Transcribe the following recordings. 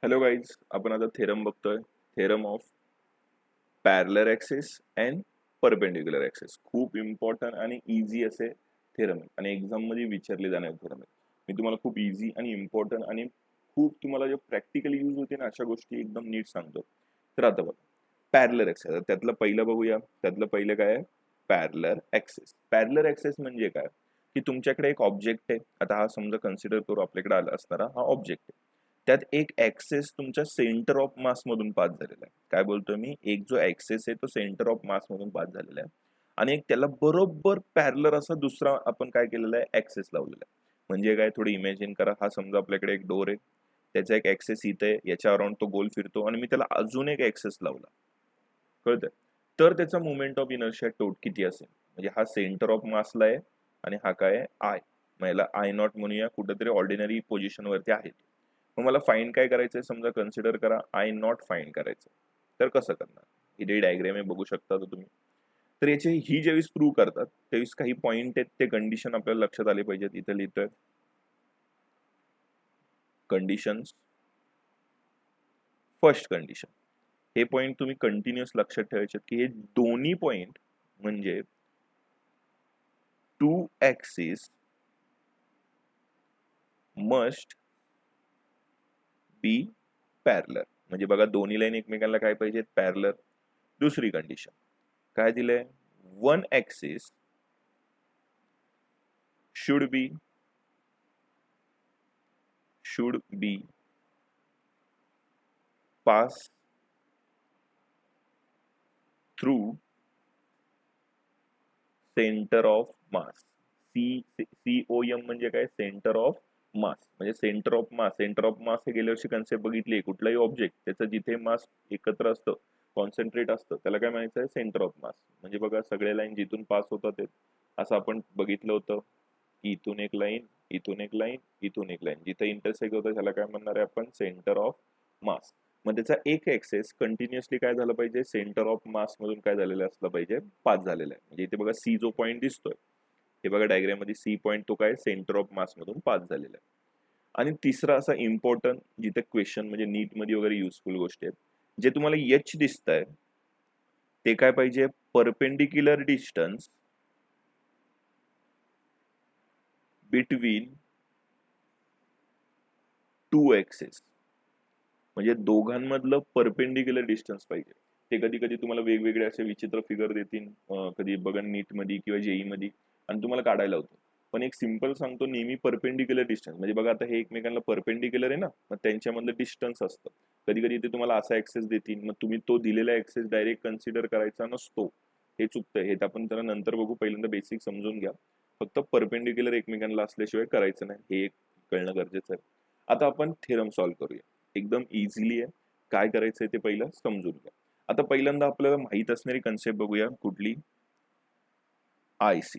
Hello guys, आपण आता theorem बघतोय. Theorem of parallel axis and perpendicular axis. खूप इम्पॉर्टंट आणि इझी असे थेरम आहे आणि एक्झाम मध्ये विचारले जाणारे थेरम आहे. मी तुम्हाला खूप इझी आणि इम्पॉर्टंट आणि खूप तुम्हाला जे प्रॅक्टिकली यूज होते ना अशा गोष्टी एकदम नीट सांगतो. तर आता बघा, पॅरलर ॲक्सिस त्यातलं पहिलं बघूया. त्यातलं पहिलं काय आहे? Parallel axis. पॅरलर ॲक्सिस म्हणजे काय की तुमच्याकडे एक ऑब्जेक्ट आहे. आता हा समजा कन्सिडर करू आपल्याकडे आला असणारा हा ऑब्जेक्ट आहे. त्यात एक ॲक्सेस तुमच्या सेंटर ऑफ मास मधून पास झालेला आहे. काय बोलतोय मी? एक जो ॲक्सेस आहे तो सेंटर ऑफ मास मधून पास झालेला आहे आणि एक त्याला बरोबर पॅरलर असा दुसरा आपण काय केलेला आहे? ॲक्सेस लावलेला आहे. म्हणजे काय? थोडी इमॅजिन करा. हा समजा आपल्याकडे एक डोर आहे. त्याचा एक ॲक्सेस इथे आहे. याच्या अराउंड तो गोल फिरतो आणि मी त्याला अजून एक ॲक्सेस लावला. कळतंय? तर त्याचा मोमेंट ऑफ इनर्शिया किती असेल? म्हणजे हा सेंटर ऑफ मासला आहे आणि हा काय आहे? आय. मग याला आय नॉट म्हणूया. कुठेतरी ऑर्डिनरी पोझिशन वरती आहे. मग मला फाइंड काय करायचंय? समजा कन्सिडर करा आय नॉट फाइंड करायचं. तर कसं करणार? ही डायग्राम आहे, बघू शकता तुम्ही. तर याची ही ज्यावेळेस प्रूव्ह करतात त्यावेळेस काही पॉइंट आहेत, ते कंडिशन आपल्याला लक्षात आले पाहिजेत. इथे लिहितोय कंडिशन्स. फर्स्ट कंडिशन, हे पॉइंट तुम्ही कंटिन्युअस लक्षात ठेवायचे की हे दोन्ही पॉइंट म्हणजे two axis must be parallel. म्हणजे बघा, दोन्ही लाईन एकमेकांना काय पाहिजेत? पॅरलर. दुसरी कंडिशन काय दिलंय? One axis should be pass through centre of mass. COM म्हणजे काय? Centre of mass. म्हणजे centre of mass. Centre of mass हे गेल्या वर्षी कन्सेप्ट बघितली. कुठलाही ऑब्जेक्ट त्याचं जिथे मास एकत्र असतं, कॉन्सन्ट्रेट असतं, त्याला काय म्हणायचं आहे? Centre of mass. म्हणजे बघा, सगळे लाईन जिथून पास होतात ते असं आपण बघितलं होतं की इथून एक लाईन, इथून एक लाईन, इथून एक लाईन, जिथे इंटरसेक्ट होतं त्याला काय म्हणणार आहे आपण? सेंटर ऑफ मास. मग त्याचा एक ऍक्सेस कंटिन्युअसली काय झालं पाहिजे? सेंटर ऑफ मास मधून काय झालेलं असलं पाहिजे? पास झालेला आहे. म्हणजे इथे बघा सी जो पॉईंट दिसतोय, हे बघा डायग्राम मध्ये सी पॉईंट तो काय? सेंटर ऑफ मास मधून पास झालेला आहे. आणि तिसरा असा इम्पॉर्टंट, जिथे क्वेश्चन म्हणजे नीट मध्ये वगैरे युजफुल गोष्टी आहेत, जे तुम्हाला एच दिसतंय ते काय पाहिजे? Perpendicular distance between two axes. म्हणजे दोघांमधलं परपेंडिक्युलर डिस्टन्स पाहिजे. ते कधी कधी तुम्हाला वेगवेगळे असे विचित्र फिगर देतील, कधी बघा नीट मध्ये किंवा जेई मध्ये, आणि तुम्हाला काढायला होतं. पण एक सिंपल सांगतो, नेहमी परपेंडिक्युलर डिस्टन्स म्हणजे बघा, आता हे एकमेकांना परपेंडिक्युलर आहे ना, मग त्यांच्यामधलं डिस्टन्स असतं. कधी कधी ते तुम्हाला असा ऍक्सेस देतील, मग तुम्ही तो दिलेला ऍक्सेस डायरेक्ट कन्सिडर करायचा नसतो. हे चुकतं. हे आपण त्याला नंतर बघू, पहिल्यांदा बेसिक समजून घ्या. फक्त परपेंडिक्युलर एकमेकांना असल्याशिवाय करायचं नाही, हे एक कळणं गरजेचं आहे. आता आपण थेरम सॉल्व्ह करूया. एकदम इझिली आहे. काय करायचंय ते पहिलं समजून घ्या. आता पहिल्यांदा आपल्याला माहित असणारी कन्सेप्ट बघूया. कुठली? IC,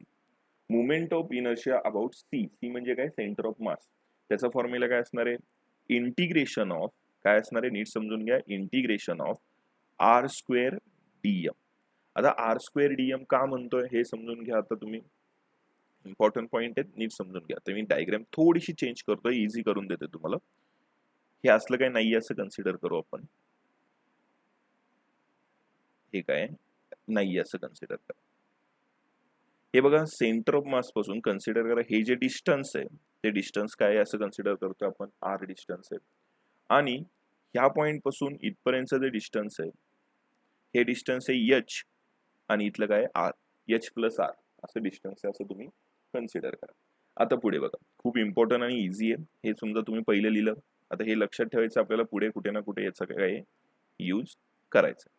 moment of inertia about C म्हणजे काय? Centre of mass. त्याचा फॉर्म्युला काय असणार आहे? इंटिग्रेशन ऑफ, काय असणार आहे? नीट समजून घ्या. Integration of R square DM. आता आर स्क्वेअर डीएम का म्हणतोय हे समजून घ्या. आता तुम्ही, इम्पॉर्टंट पॉइंट आहेत, नीट समजून घ्या. तर मी डायग्राम थोडीशी चेंज करतोय, इझी करून देते तुम्हाला. हे असलं काही नाही असं कन्सिडर करू आपण. हे काय नाही असं कन्सिडर करा. हे बघा, सेंटर ऑफ मास पासून कन्सिडर करा, हे जे डिस्टन्स आहे ते डिस्टन्स काय आहे असं कन्सिडर करतोय आपण? आर डिस्टन्स आहे. आणि ह्या पॉइंट पासून इथपर्यंतचं जे डिस्टन्स आहे हे डिस्टन्स आहे एच, आणि इथलं काय? आर. एच प्लस आर असं डिस्टन्स आहे, असं तुम्ही कन्सिडर करा. आता पुढे बघा, खूप इम्पॉर्टंट आणि इझी आहे. हे समजा तुम्ही पहिले लिहिलं. आता हे लक्षात ठेवायचं आपल्याला, पुढे कुठे ना कुठे याचा काय यूज करायचं.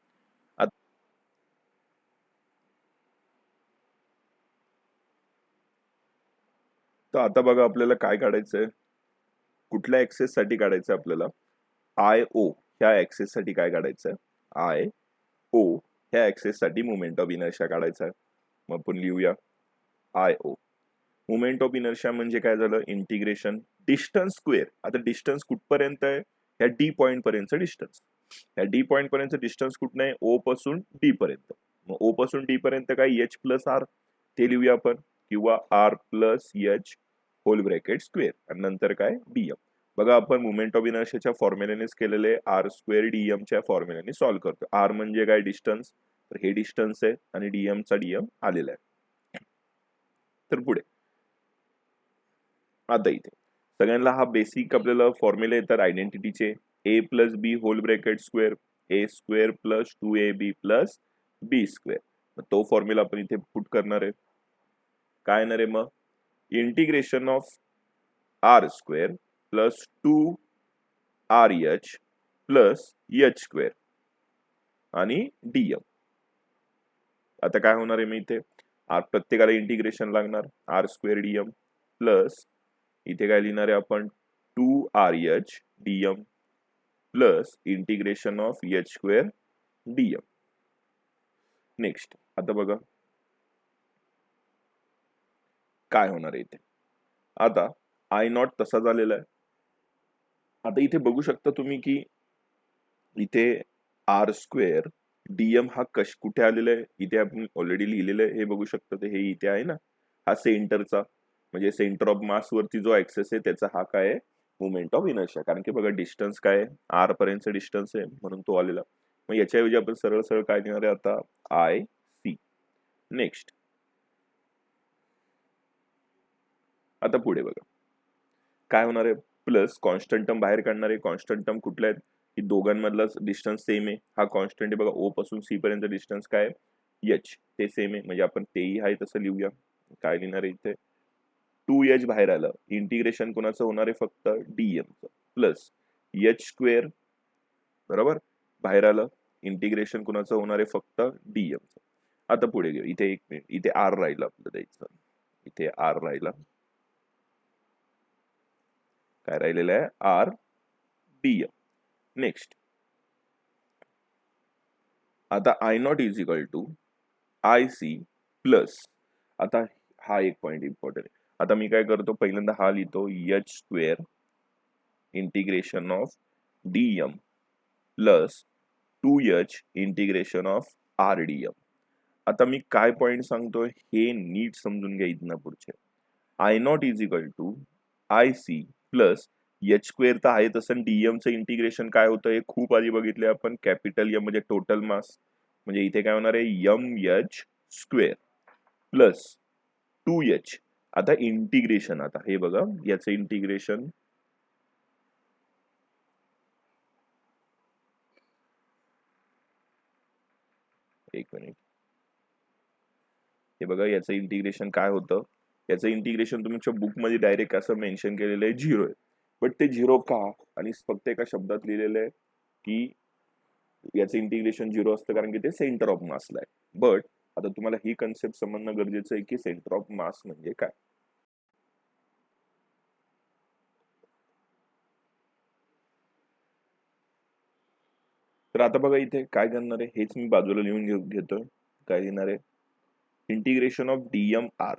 तर आता बघा, आपल्याला काय काढायचंय? कुठल्या ऍक्सेस साठी काढायचं आपल्याला? IO ह्या ऍक्सेस साठी काय काढायचंय? IO ह्या ऍक्सेस साठी मुवमेंट ऑफ इनर्शिया काढायचा आहे. मग आपण लिहूया IO. मुवमेंट ऑफ इनर्शिया म्हणजे काय झालं? Integration distance square. आता डिस्टन्स कुठपर्यंत आहे? ह्या डी पॉइंट पर्यंत डिस्टन्स. ह्या डी पॉइंट पर्यंत डिस्टन्स कुठं आहे? ओ पासून डी पर्यंत. मग ओ पासून डी पर्यंत काय? एच प्लस आर, ते लिहूया आपण. किंवा R plus H whole bracket square, आणि नंतर काय? डीएम. बघा आपण मुवमेंट ऑफ इनर्शियाच्या फॉर्म्युल्यानेच केलेले आर स्क्वेअर डीएम च्या फॉर्म्युल्याने सॉल्व्ह करतो. आर म्हणजे काय डिस्टन्स, तर हे डिस्टन्स आहे आणि डीएम चा डीएम आलेला आहे. तर पुढे आता इथे सगळ्यांना हा बेसिक आपल्याला फॉर्म्युला येतात आयडेंटिटीचे. A plus B whole bracket square A square plus 2ab plus B square. तो फॉर्म्युला आपण इथे पुट करणार आहे. काय येणार आहे मग, integration of R square plus 2rh plus H square आणि डीएम. आता काय होणार आहे, मी इथे प्रत्येकाला इंटिग्रेशन लागणार, आर स्क्वेअर डीएम प्लस इथे काय लिहिणार आहे आपण 2rh DM plus integration of H square DM. Next आता बघा काय होणार आहे इथे. आता आय नॉट तसा झालेला आहे. आता इथे बघू शकता तुम्ही की इथे आर स्क्वेअर डीएम हा कुठे आलेला आहे, इथे आपण ऑलरेडी लिहिलेलं आहे, हे बघू शकता. ते हे इथे आहे ना, हा सेंटरचा म्हणजे सेंटर ऑफ मास वरती जो ऍक्सेस आहे त्याचा हा काय आहे, मुवमेंट ऑफ इनर्शिया. कारण की बघा डिस्टन्स काय आहे, आर पर्यंत डिस्टन्स आहे म्हणून तो आलेला. मग याच्याऐवजी आपण सरळ सरळ काय लिहिणार आहे आता, आय सी. नेक्स्ट आता पुढे बघा काय होणार आहे, प्लस कॉन्स्टंट टर्म बाहेर काढणार आहे. कॉन्स्टंट टर्म कुठल्या आहेत, की दोघांमधला डिस्टन्स सेम आहे. हा कॉन्स्टंट आहे बघा, ओ पासून सी पर्यंत डिस्टन्स काय आहे, एच, ते सेम आहे म्हणजे आपण तेही आहे तसं लिहूया. काय लिहिणार आहे इथे, 2h बाहेर आलं, इंटिग्रेशन कोणाचं होणार आहे, फक्त डीएमचं प्लस एच स्क्वेअर बरोबर बाहेर आलं, इंटिग्रेशन कोणाचं होणार आहे, फक्त डीएमचं. आता पुढे घेऊ, इथे एक मिनिट, इथे आर राहिलं आपलं द्यायचं, इथे आर राहिला, काय राहिलेलं आहे, आर डीएम. नेक्स्ट आता I nought is equal to I C plus, आता हा एक पॉइंट इम्पॉर्टंट आहे. आता मी काय करतो, पहिल्यांदा हा लिहितो H square integration of DM plus 2h integration of R DM. आता मी काय पॉइंट सांगतोय हे नीट समजून घ्या इथनं पुढचे. I nought is equal to I C plus H square तर आहे तसं डीएमचं इंटिग्रेशन काय होतं हे खूप आधी बघितले आपण, कॅपिटल एम म्हणजे टोटल मास, म्हणजे इथे काय होणार आहे, M H square plus 2h. आता इंटिग्रेशन, आता हे बघा याचं इंटिग्रेशन, एक मिनिट, हे बघा याचं इंटिग्रेशन काय होतं, याचं इंटिग्रेशन तुमच्या बुक मध्ये डायरेक्ट असं मेन्शन केलेलं आहे 0 आहे. बट ते 0 का, आणि फक्त एका शब्दात लिहिलेलं आहे की याचं इंटिग्रेशन 0 असतं कारण की ते सेंटर ऑफ मासला आहे. बट आता तुम्हाला ही कन्सेप्ट समजणं गरजेचं आहे की सेंटर ऑफ मास म्हणजे काय. तर आता बघा इथे काय करणार आहे, हेच मी बाजूला लिहून घेतोय. काय लिहिणार आहे, इंटिग्रेशन ऑफ डीएम आर.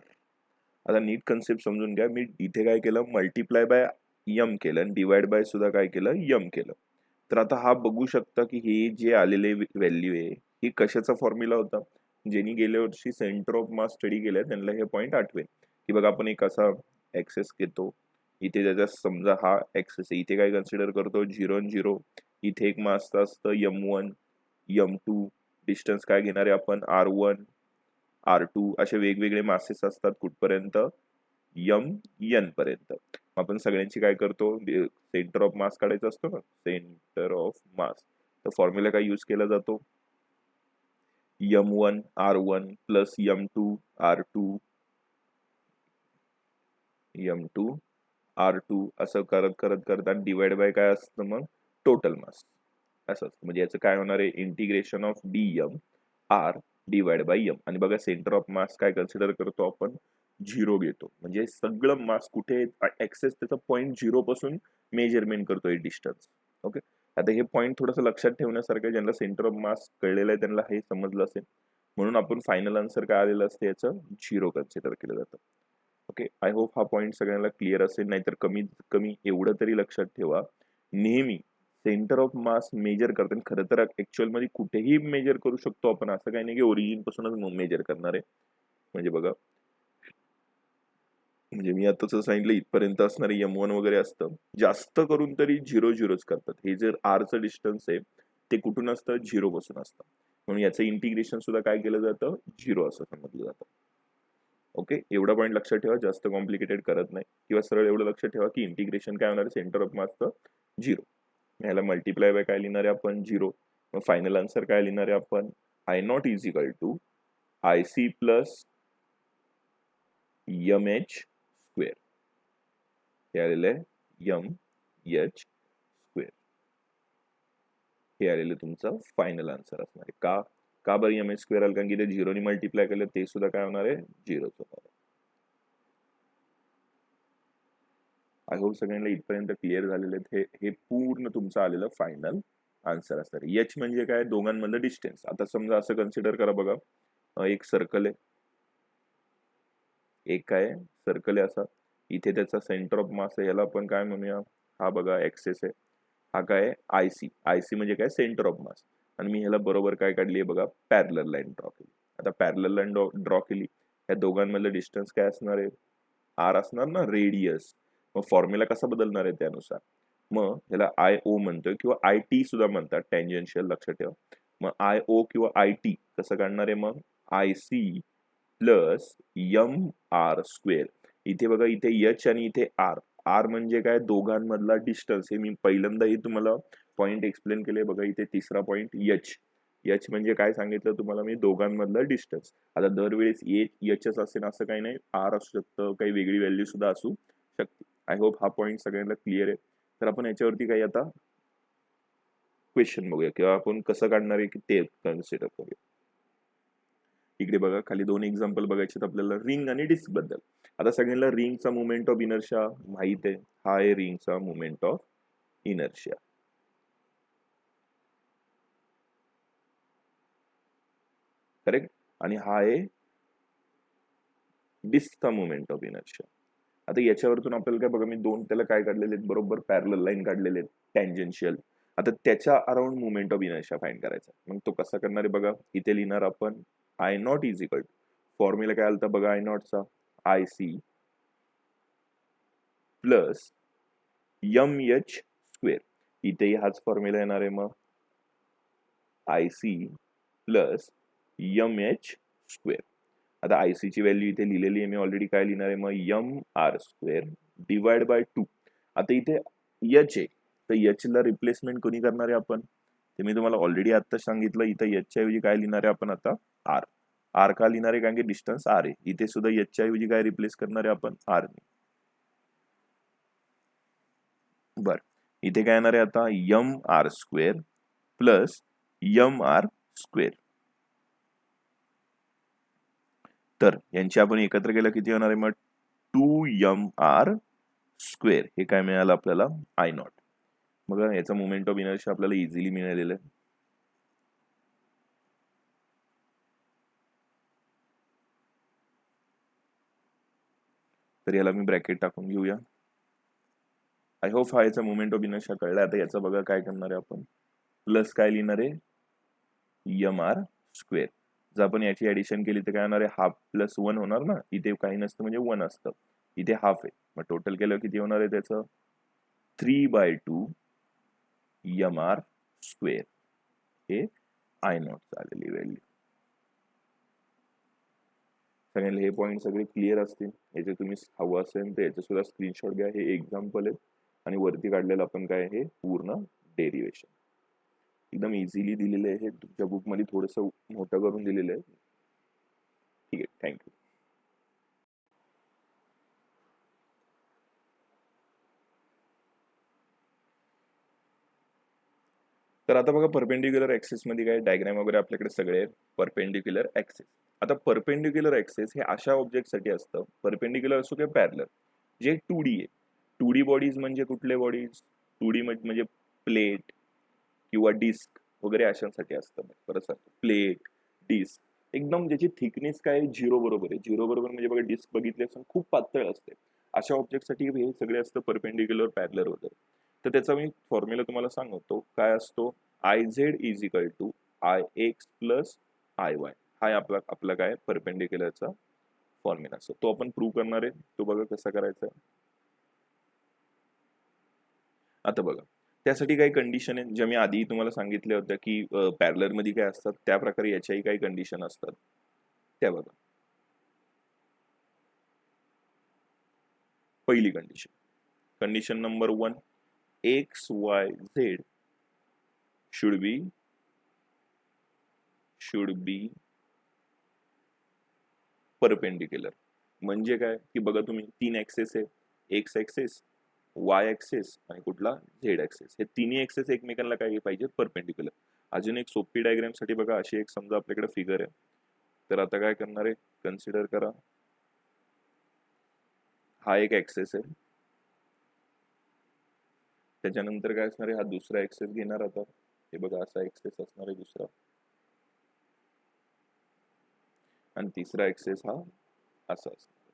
आता नीट कन्सेप्ट समजून घ्या, मी इथे काय केलं, मल्टिप्लाय बाय यम केलं आणि डिवाइड बाय सुद्धा काय केलं, यम केलं. तर आता हा बघू शकता की हे जे आलेले व्हॅल्यू आहे ही कशाचा फॉर्म्युला होता, ज्यांनी गेल्या वर्षी सेंटर ऑफ मास स्टडी केलाय त्यांना हे पॉइंट आठवेल की बघा आपण एक असा ऍक्सेस घेतो, इथे त्याचा समजा हा ऍक्सेस आहे, इथे काय कन्सिडर करतो 0 आणि 0, इथे एक मास असतं m1 m2, डिस्टन्स काय घेणार आहे आपण r1 r2, असे वेगवेगळे मासेस असतात कुठपर्यंत, एन पर्यंत. आपण सगळ्यांची काय करतो, सेंटर ऑफ मास काढायचा असतो ना, सेंटर ऑफ मास, तर फॉर्म्युला काय यूज केला जातो, m1 r1 plus m2 r2 m2 r2 असं करत करत करत आणि डिवाइड बाय काय असतं मग, टोटल मास असं असतं. म्हणजे याचं काय होणार आहे, integration of DM R divide by M. आणि बघा सेंटर ऑफ मास काय कन्सिडर करतो आपण, 0 घेतो, म्हणजे सगळं मास कुठे ऍक्सेस त्याचा पॉईंट 0 पासून मेजरमेंट करतोय डिस्टन्स. ओके, आता हे पॉईंट थोडंसं लक्षात ठेवण्यासारखं, ज्यांना सेंटर ऑफ मास कळलेलं आहे त्यांना हे समजलं असेल, म्हणून आपण फायनल आन्सर काय आलेलं असतं याचं 0 कन्सिडर केलं जातं. ओके, आय होप हा पॉईंट सगळ्यांना क्लिअर असेल. नाहीतर कमीत कमी एवढं तरी लक्षात ठेवा, नेहमी सेंटर ऑफ मास मेजर करताना खरं तर ऍक्च्युअल मध्ये कुठेही मेजर करू शकतो आपण, असं काही नाही की ओरिजिन पासूनच मेजर करणार आहे. म्हणजे बघा म्हणजे मी आता जसं सांगितलं इथपर्यंत असणारे M1 वगैरे असतं, जास्त करून तरी 0-0च करतात. हे जर आरचं डिस्टन्स आहे ते कुठून असतं? 0 पासून असतं. म्हणून याचं इंटिग्रेशन सुद्धा काय केलं जातं? 0 असं समजलं जातं. ओके, एवढा पॉईंट लक्षात ठेवा, जास्त कॉम्प्लिकेटेड करत नाही, किंवा सरळ एवढं लक्षात ठेवा की इंटिग्रेशन काय होणार? सेंटर ऑफ मासचं 0. ह्याला मल्टिप्लाय बाय काय लिहिणार आहे आपण? 0. मग फायनल आन्सर काय लिहिणार आहे आपण? I0 is equal to IC plus MH square. हे आलेलं आहे MH स्क्वेअर. हे आलेलं तुमचं फायनल आन्सर असणार आहे. का बरं MH स्क्वेअर आलं? कारण की ते 0 ने मल्टिप्लाय केलं, ते सुद्धा काय होणार आहे? 0च होणार आहे. आय होप सगळ्यांना इथपर्यंत क्लिअर झालेले आहेत. हे पूर्ण तुमचं आलेलं फायनल आन्सर असणार. एच म्हणजे काय? दोघांमधलं डिस्टन्स. आता समजा असं कन्सिडर करा बघा, एक सर्कल आहे, एक काय सर्कल आहे असा, इथे त्याचा सेंटर ऑफ मास आहे, याला आपण काय म्हणूया? हा बघा एक्सेस आहे, हा काय? आयसी म्हणजे काय? सेंटर ऑफ मास. आणि मी ह्याला बरोबर काय काढली आहे बघा? पॅरलल लाईन ड्रॉ केली. आता पॅरलल लाईन ड्रॉ केली, या दोघांमधलं डिस्टन्स काय असणार आहे? आर असणार ना, रेडियस. मग फॉर्म्युला कसा बदलणार आहे त्यानुसार? मग ह्याला IO म्हणतोय, किंवा IT सुद्धा म्हणतात, टँजेन्शियल, लक्षात ठेवा. मग IO किंवा IT कसं काढणार आहे? मग IC प्लस MR स्क्वेअर. इथे बघा, इथे H आणि इथे R म्हणजे काय? दोघांमधला डिस्टन्स. हे मी पहिल्यांदाही तुम्हाला पॉइंट एक्सप्लेन केले बघा. इथे तिसरा पॉइंट H म्हणजे काय सांगितलं तुम्हाला मी? दोघांमधलं डिस्टन्स. आता दरवेळेस Hच असेल असं काही नाही, R असू शकतं, काही वेगळी व्हॅल्यू सुद्धा असू शकते. आय होप हा पॉइंट सगळ्यांना क्लिअर आहे. तर आपण याच्यावरती काही आता क्वेश्चन बघूया, किंवा आपण कसं काढणार आहे की ते कन्सिडर करूया. इकडे बघा, खाली 2 एक्झाम्पल बघायचे आपल्याला, रिंग आणि डिस्क बद्दल. आता सगळ्यांना रिंगचा मुवमेंट ऑफ इनर्शिया माहित आहे. हा आहे रिंगचा मुवमेंट ऑफ इनर्शिया. करेक्ट. आणि हा आहे डिस्कचा मुवमेंट ऑफ इनर्शिया. आता याच्यावरतून आपल्याला काय बघा, मी दोन त्याला काय काढलेले आहेत? बरोबर पॅरलल लाईन काढलेले आहेत, टँजेन्शियल. आता त्याच्या around movement of inertia find करायचा. मग तो कसा करणार आहे बघा, इथे लिहिणार आपण I0 is equal to, formula काय आलता बघा I0चा? IC plus MH square. इथेही हाच फॉर्म्युला येणार आहे. मग IC प्लस MH स्क्वेअर. आता IC ची व्हॅल्यू इथे लिहिलेली आहे मी ऑलरेडी. काय लिहिणार आहे? मग MR स्क्वेअर डिवाइड बाय 2. आता इथे H आहे, तर H ला रिप्लेसमेंट कोणी करणार आहे आपण? ते मी तुम्हाला ऑलरेडी आता सांगितलं. इथे H च्या ऐवजी काय लिहिणार आहे आपण आता? R का लिहिणार आहे? कारण की डिस्टन्स R आहे. इथे सुद्धा H च्या ऐवजी काय रिप्लेस करणार आहे आपण? R ने. बर, इथे काय येणार आहे आता? MR square plus MR square. तर यांची आपण एकत्र केलं किती होणार आहे? मग 2MR स्क्वेअर. हे काय मिळालं आपल्याला? I0. बघा, याचा मुवमेंट ऑफ इनर्शिया आपल्याला इझिली मिळालेलं आहे. तर याला मी ब्रॅकेट टाकून घेऊया. आय होप हा याचा मुवमेंट ऑफ इनर्शिया कळला. आता याचा बघा काय करणार आहे आपण? प्लस काय लिहिणार आहे? MR square. जर आपण याची ऍडिशन केली तर काय होणार आहे? हाफ प्लस 1 होणार ना. इथे काही नसतं म्हणजे 1 असतं, इथे हाफ आहे. मग टोटल केलं किती होणार आहे त्याचं? 3/2 MR स्क्वेअर. हे I0 आलेली व्हॅल्यू. सगळ्यांना हे पॉईंट सगळे क्लिअर असतील. याचे तुम्ही हवं असेल तर याचे सुद्धा स्क्रीनशॉट घ्या. हे एक्झाम्पल आहेत आणि वरती काढलेलं आपण काय, हे पूर्ण डेरिवेशन एकदम इझिली दिलेले आहे. तुमच्या बुकमध्ये थोडंसं मोठं करून दिलेलं आहे. ठीक आहे, थँक्यू. तर आता बघा, परपेंडिक्युलर ऍक्सिस मध्ये काय डायग्राम वगैरे आपल्याकडे सगळे परपेंडिक्युलर ऍक्सिस. आता परपेंडिक्युलर ऍक्सिस हे अशा ऑब्जेक्टसाठी असतं, परपेंडिक्युलर असो किंवा पॅरलल, जे 2D आहे. 2D बॉडीज म्हणजे कुठले बॉडीज? 2D म्हणजे प्लेट किंवा डिस्क वगैरे अशांसाठी असतं. परत प्लेट, डिस्क एकदम ज्याची थिकनेस काय 0 बरोबर आहे. 0 बरोबर म्हणजे बघा, डिस्क बघितली असं खूप पातळ असते. अशा ऑब्जेक्टसाठी हे सगळे असतं परपेंडिक्युलर, पॅरलल वगैरे. तर त्याचा मी फॉर्म्युला तुम्हाला सांगतो. काय असतो? IZ is equal to IX plus IY. हा आपला काय परपेंडिक्युलरचा फॉर्म्युला. सो तो आपण प्रूव्ह करणार आहे. तो बघा कसा करायचा आहे. आता बघा, त्यासाठी काही कंडिशन आहे ज्या मी आधी तुम्हाला सांगितल्या होत्या की पॅरलर मध्ये काय असतात त्या प्रकारे याच्याही काही कंडिशन असतात. त्या बघा. पहिली condition number 1, x Y Z should be perpendicular. म्हणजे काय की बघा तुम्ही 3 ऍक्सेस आहे, एक्स ऍक्सेस, वाय ऍक्सेस आणि कुठला झेड ऍक्सेस. हे तिन्ही ऍक्सेस एकमेकांना काय पाहिजे? परपेंडिक्युलर. अजून एक सोपी डायग्राम साठी बघा, अशी एक समजा आपल्याकडे फिगर आहे. तर आता काय करणार आहे, कन्सिडर करा हा एक ऍक्सेस आहे, त्याच्यानंतर काय असणार आहे, हा दुसरा ऍक्सेस घेणार. आता हे बघा असा ऍक्सेस असणार आहे दुसरा, आणि तिसरा ऍक्सेस हा असा असणार.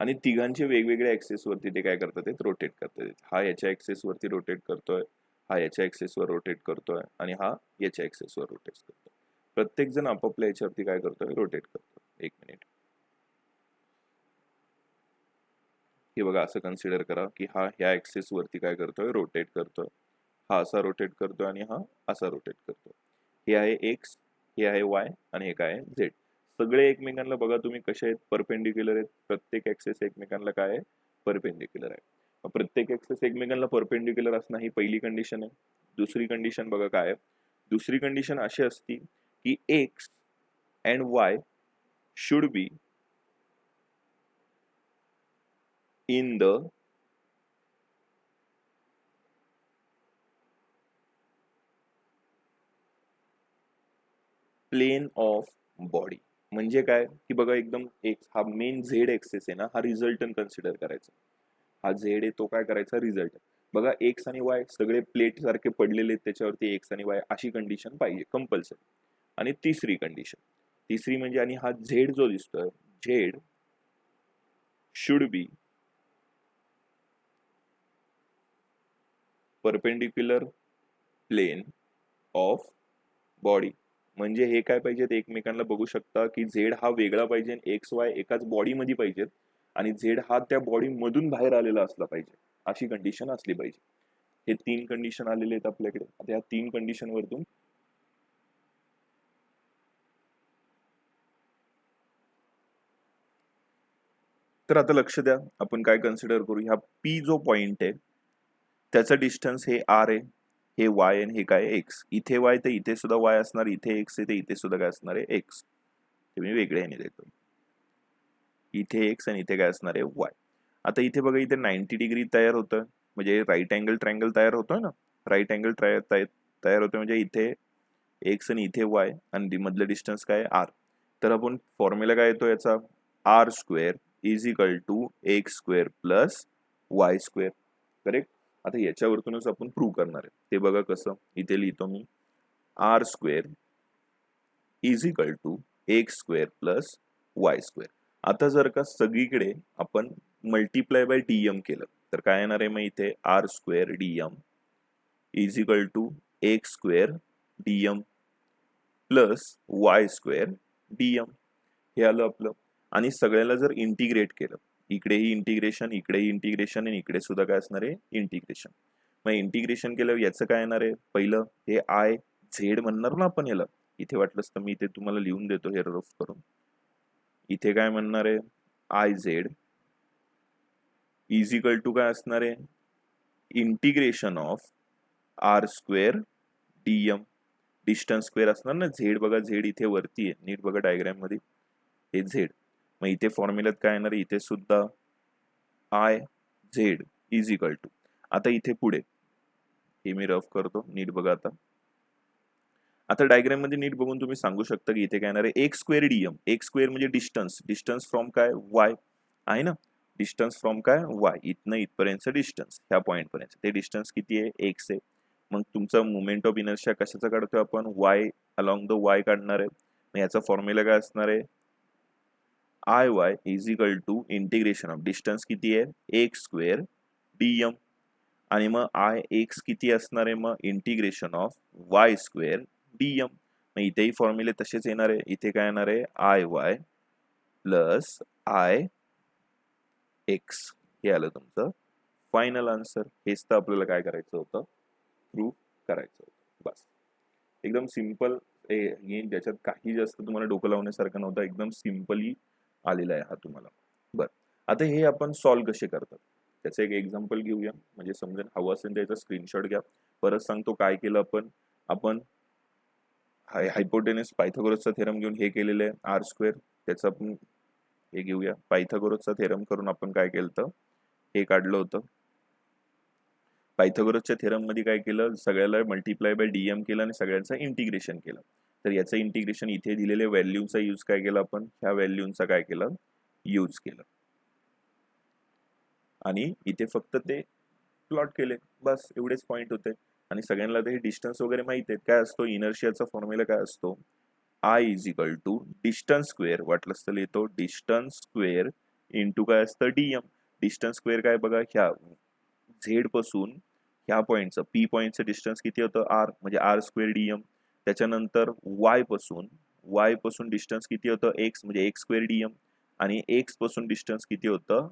आणि तिघांचे वेगवेगळ्या ऍक्सेस वरती ते काय करतात, ते रोटेट करतात. हा याच्या ऍक्सेस वरती रोटेट करतोय, हा याच्या ऍक्सेस वर रोटेट करतोय, आणि हा याच्या ऍक्सेस वर रोटेट करतोय. प्रत्येक जण आपापल्या याच्यावरती काय करतोय, रोटेट करतोय. एक मिनिट, हे बघा असं कन्सिडर करा की हा ह्या ऍक्सेस वरती काय करतोय, रोटेट करतोय. हा असा रोटेट करतोय आणि हा असा रोटेट करतोय. हे आहे एक्स, हे आहे वाय, आणि हे काय आहे झेड. सगळे एकमेकांना बघा तुम्ही कसे आहेत, परपेंडिक्युलर आहेत. प्रत्येक ऍक्सेस एकमेकांना काय आहे, परपेंडिक्युलर आहे. प्रत्येक ऍक्सेस एकमेकांना परपेंडिक्युलर असणं ही पहिली कंडिशन आहे. दुसरी कंडिशन बघा काय आहे. दुसरी कंडिशन अशी असती की X and Y should be in the plane of body. म्हणजे काय की बघा, एकदम एक्स हा मेन झेड एक्सेस आहे ना, हा रिझल्टंट कन्सिडर करायचा. हा झेड आहे तो काय करायचा, रिझल्ट. बघा एक्स आणि वाय सगळे प्लेट सारखे पडलेले आहेत, त्याच्यावरती एक्स आणि वाय अशी कंडिशन पाहिजे कंपल्सरी. आणि तिसरी कंडिशन, तिसरी म्हणजे, आणि हा झेड जो दिसतोय, Z should be perpendicular plane of body. म्हणजे हे काय पाहिजे, ते एकमेकांना बघू शकता की झेड हा वेगळा पाहिजे, एक्स वाय एकाच बॉडी मध्ये पाहिजेत, आणि झेड हा त्या बॉडी मधून बाहेर आलेला असला पाहिजे, अशी कंडिशन असली पाहिजे. हे 3 कंडिशन आलेले आहेत आपल्याकडे. आता या 3 कंडिशन वरतून तर आता लक्ष द्या, आपण काय कन्सिडर करू, ह्या पी जो पॉइंट आहे त्याचं डिस्टन्स हे आर आहे, हे वाय आणि हे काय एक्स. इथे वाय तर इथे सुद्धा वाय असणार, इथे एक्स आहे तर इथे सुद्धा काय असणार आहे, एक्स. ते मी वेगळे ह्याने देतो, इथे एक्स आणि इथे काय असणार आहे, वाय. आता इथे बघा, इथे 90 डिग्री तयार होतं, म्हणजे राईट अँगल ट्रायंगल तयार होतोय ना. राईट अँगल तयार होतोय म्हणजे इथे एक्स आणि इथे वाय, आणि मधलं डिस्टन्स काय, आर. तर आपण फॉर्म्युला काय येतो याचा, R square is equal to X square plus Y square. Correct. आता याच्यावरतूनच आपण प्रूव्ह करणार आहे. ते बघा कसं, इथे लिहितो मी, R square is equal to X square plus Y square. आता जर का सगळीकडे आपण मल्टिप्लाय बाय डीएम केलं तर काय येणार आहे, मग इथे R square DM is equal to X square DM plus Y square DM. हे आलं आपलं. आणि सगळ्याला जर इंटिग्रेट केलं, इकडेही इंटिग्रेशन, इकडेही इंटिग्रेशन, आणि इकडे सुद्धा काय असणार आहे, इंटिग्रेशन. मग इंटिग्रेशन केलं याचं काय येणार आहे, पहिलं हे आय झेड म्हणणार ना आपण याला. इथे वाटलंच तर मी इथे तुम्हाला लिहून देतो हे रफ करून. इथे काय म्हणणार आहे, I Z is equal to काय असणार आहे, integration of R square DM. Distance square असणार ना, झेड बघा, झेड इथे वरती आहे, नीट बघा डायग्राम मध्ये, हे झेड. मग इथे फॉर्म्युल्यात काय येणार, इथे सुद्धा I Z is equal to, आता इथे पुढे हे मी रफ करतो, नीट बघा. आता डायग्राम मध्ये नीट बघून तुम्ही सांगू शकता की इथे काय येणार आहे, x square DM. X square म्हणजे डिस्टन्स, डिस्टन्स फ्रॉम काय, वाय आहे ना, डिस्टन्स फ्रॉम काय, वाय. इथनं इथपर्यंतचं डिस्टन्स, ह्या पॉईंट पर्यंत, ते डिस्टन्स किती आहे, एक्स आहे. मग तुमचा मुवमेंट ऑफ इनर्शिया कशाचा काढतोय आपण, वाय अलॉंग द वाय काढणार आहे. मग याचा फॉर्म्युला काय असणार आहे, I Y is equal to integration of distance किती आहे, एक्स स्क्वेअर डीएम, आणि मग आय एक्स किती असणार आहे, मग integration of Y square DM. मग इथेही फॉर्म्युले तसेच येणार आहे. इथे काय येणार आहे, I Y plus I X. हे आलं तुमचं फायनल आन्सर. हेच तर आपल्याला काय करायचं होतं, प्रूव्ह करायचं होतं. बस एकदम सिम्पल. ज्याच्यात काही जास्त तुम्हाला डोकं लावण्यासारखं नव्हतं, एकदम सिम्पली आलेला आहे हा तुम्हाला. बर, आता हे आपण सॉल्व्ह कसे करतात त्याचं एक एक्झाम्पल घेऊया, म्हणजे समजेल. हवं असेल त्याचा स्क्रीनशॉट घ्या. परत सांगतो काय केलं आपण हायपोटेनस पायथागोरसचा थेरम घेऊन हे केलेलं आहे आर स्क्वेअर. त्याचं आपण हे घेऊया. पायथागोरसचा थेरम करून आपण काय केलं, हे काढलं होतं. पायथागोरसच्या थेरम मध्ये काय केलं, सगळ्याला मल्टिप्लाय बाय डीएम केलं आणि सगळ्यांचं इंटिग्रेशन केलं. तर याचं इंटिग्रेशन इथे दिलेल्या व्हॅल्यूचा यूज काय केला आपण, ह्या व्हॅल्यूचा काय केलं, यूज केलं आणि इथे फक्त ते प्लॉट केले. बस एवढेच पॉइंट होते. आणि सगळ्यांना हे डिस्टन्स वगैरे माहित आहे. काय असतो इनर्शियाचा फॉर्म्युला, काय असतो, I is equal to distance square, वाटलंच तर लिहितो डिस्टन्स स्क्वेअर इंटू काय असतं डीएम. डिस्टन्स स्क्वेअर काय बघा, ह्या झेड पासून ह्या पॉईंटचं पी पॉईंटचं डिस्टन्स किती होतं, आर, म्हणजे आर स्क्वेअर डीएम. त्याच्यानंतर वाय पासून डिस्टन्स किती होतं, एक्स, म्हणजे एक्स स्क्वेअर डीएम. आणि एक्स पासून डिस्टन्स किती होतं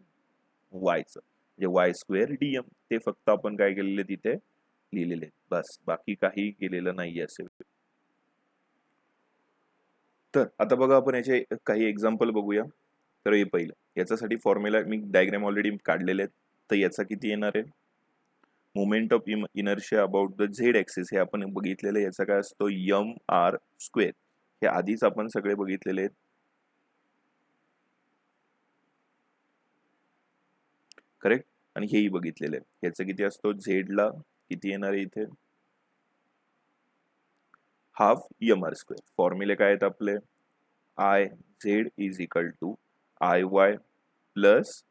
वायचं, म्हणजे वाय स्क्वेअर डीएम. ते फक्त आपण काय केलेले तिथे लिहिलेले. बस बाकी काही केलेलं नाही असेल. तर आता बघा आपण याचे काही एक्झाम्पल बघूया. तर हे पहिलं, याच्यासाठी फॉर्म्युला मी डायग्राम ऑलरेडी काढलेले आहेत. तर याचा किती येणार आहे, moment of inertia about the Z axis, हे आपण बघितलेलं. याचा काय असतो, एम आर स्क्वेअर. हे आधीच आपण सगळे बघितलेले आहेत, करेक्ट. आणि हेही बघितलेलं आहे. याचं किती असतो, झेडला किती येणार आहे इथे, हाफ एम आर स्क्वेअर. फॉर्म्युले काय आहेत आपले, I Z is equal to I Y plus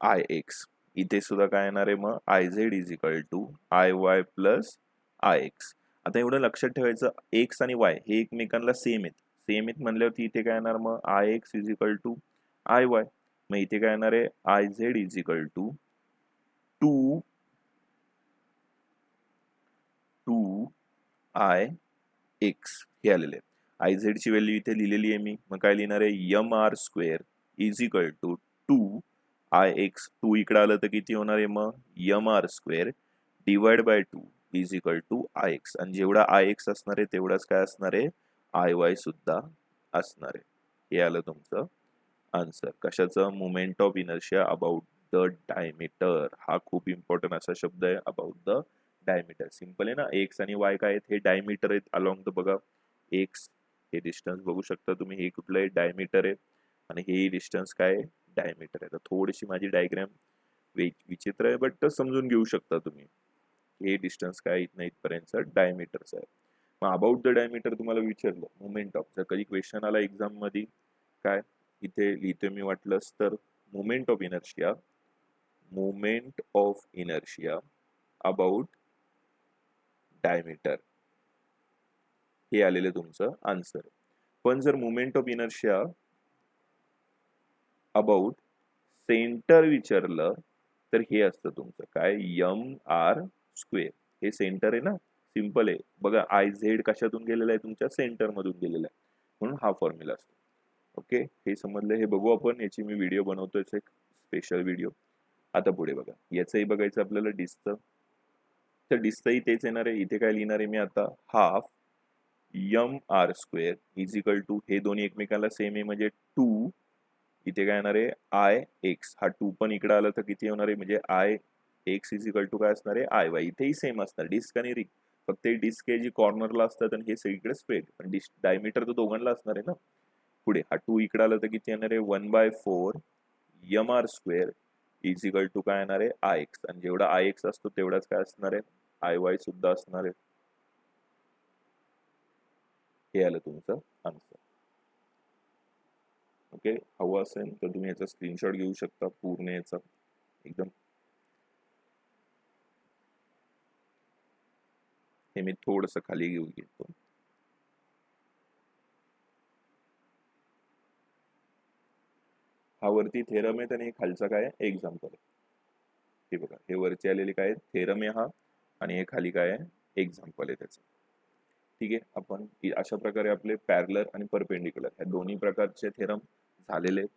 I X. इथे सुद्धा काय येणार आहे मग, I Z is equal to I Y plus I X. आता एवढं लक्षात ठेवायचं, एक्स आणि वाय हे एकमेकांना सेम आहेत म्हणल्यावरती इथे काय येणार मग, I X is equal to I Y. मग इथे काय येणार आहे, I Z is equal to two I X. हे आलेले आहे. आय झेड ची व्हॅल्यू इथे लिहिलेली आहे मी. मग काय लिहिणार आहे, M R square is equal to two I X. Two इकडे आलं तर किती होणार आहे मग, M R square divide by two is equal to I X. आणि जेवढा आय एक्स असणार आहे तेवढाच काय असणार आहे, आय वाय सुद्धा असणार आहे. हे आलं तुमचं आन्सर. कशाचं, moment of inertia about the diameter. हा खूप इम्पॉर्टंट असा शब्द आहे, अबाउट द डायमीटर. सिंपल आहे ना, एक्स आणि वाय काय आहेत, हे डायमीटर आहेत अलॉंग द, बघा एक्स हे डिस्टन्स बघू शकता तुम्ही, हे कुठलं आहे, डायमीटर आहे. आणि हे डिस्टन्स काय आहे, डायमीटर आहे. तर थोडीशी माझी डायग्राम विचित्र आहे, बट समजून घेऊ शकता तुम्ही. हे डिस्टन्स काय इथनं इथपर्यंत डायमीटरचं आहे. मग अबाउट द डायमीटर तुम्हाला विचारलं, मोमेंट ऑफ, जर कधी क्वेश्चन आला एक्झाम मध्ये, काय इथे लिहितोय मी वाटलंच तर, moment of inertia about diameter. हे आलेलं तुमचं आन्सर. पण जर moment of inertia about centre विचारलं तर हे असतं तुमचं काय, एम आर स्क्वेअर. हे सेंटर आहे ना, सिंपल आहे. बघा आय झेड कशातून गेलेला आहे, तुमच्या सेंटर मधून गेलेला आहे, म्हणून हा फॉर्म्युला असतो. ओके, हे समजलं. हे बघू आपण, याची मी व्हिडिओ बनवतोय, एक स्पेशल व्हिडिओ. आता पुढे बघा, याचंही बघायचं आपल्याला डिस्कचं. तर डिस्कचंही तेच येणार आहे. इथे काय लिहिणार आहे मी आता, half M R square is equal to, हे दोन्ही एकमेकांना सेम आहे म्हणजे टू, इथे काय येणार आहे आय एक्स. हा टू पण इकडे आला तर किती होणार आहे, म्हणजे I X is equal to काय असणार आहे, आय वाय. इथेही सेम असणार, डिस्क आणि रिंग. फक्त डिस्क हे जी कॉर्नरला असतात आणि हे सगळीकडे स्प्रेड, पण डायमीटर तर दोघांना असणार आहे ना. पुढे हा टू इकडे आला तर किती येणार आहे, 1/4 M R square is equal to काय येणार आहे, आय एक्स. आणि जेवढा आय एक्स असतो तेवढाच काय असणार आहे, आय वाय सुद्धा असणार आहे. हे आलं तुमचं आन्सर. ओके, हवं असेल तर तुम्ही याचा स्क्रीनशॉट घेऊ शकता पूर्ण याचा एकदम. हे मी थोडस खाली घेतो. हा वरती थेरम आहे आणि हे खालचा काय एक्झाम्पल आहे. हे बघा, हे वरती आलेले काय थेरम आहे हा, आणि हे खाली काय आहे एक्झाम्पल आहे त्याचं. ठीक आहे. आपण अशा प्रकारे आपले पॅरलर आणि परपेंडिक्युलर ह्या दोन्ही प्रकारचे थेरम झालेले आहेत.